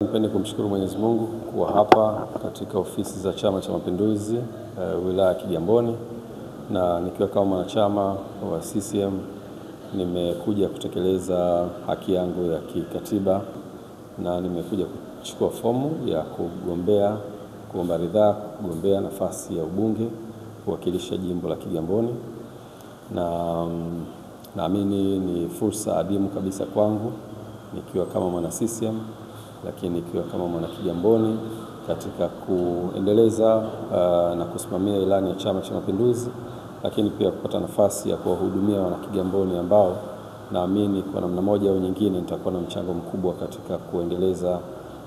Nipende kumshukuru Mwenyezi Mungu kuwa hapa katika ofisi za Chama cha Mapinduzi wilaya ya Kigamboni, na nikiwa kama mwanachama wa CCM nimekuja kutekeleza haki yangu ya kikatiba, na nimekuja kuchukua fomu ya kuomba ridhaa kugombea nafasi ya ubunge kuwakilisha jimbo la Kigamboni, na naamini ni fursa adimu kabisa kwangu nikiwa kama mwana CCM, lakini nikiwa kama mwana Kigamboni katika kuendeleza na kusimamia ilani ya Chama cha Mapinduzi, lakini pia kupata nafasi ya kuwahudumia wana Kigamboni ambao naamini kwa namna moja au nyingine nitakuwa na mchango mkubwa katika kuendeleza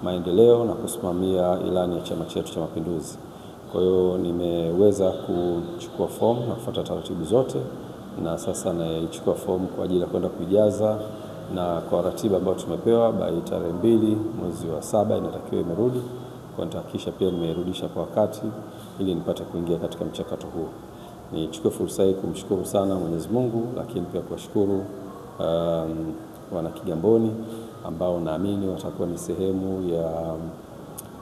maendeleo na kusimamia ilani ya chama chetu cha Mapinduzi. Kwa hiyo nimeweza kuchukua fomu na kufuata taratibu zote, na sasa naichukua fomu kwa ajili ya kwenda kuijaza, na kwa ratiba ambayo tumepewa by tarehe 2 mwezi wa 7 inatakiwa imerudi. Kwa nitahakikisha pia nimerudisha kwa wakati ili nipate kuingia katika mchakato huu. Nichukue fursa hii kumshukuru sana Mwenyezi Mungu, lakini pia kuwashukuru wana Kigamboni ambao naamini watakuwa ni sehemu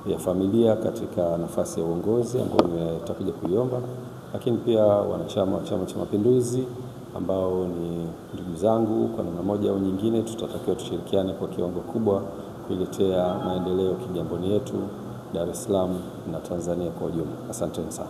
ya familia katika nafasi ya uongozi ambao nimetakuja kuiomba, lakini pia wanachama wa Chama cha Mapinduzi ambao ni ndugu zangu. Kwa namna moja au nyingine tutatakiwa tushirikiane kwa kiwango kubwa kuiletea maendeleo Kigamboni yetu, Dar es Salaam na Tanzania kwa ujumla. Asanteni sana.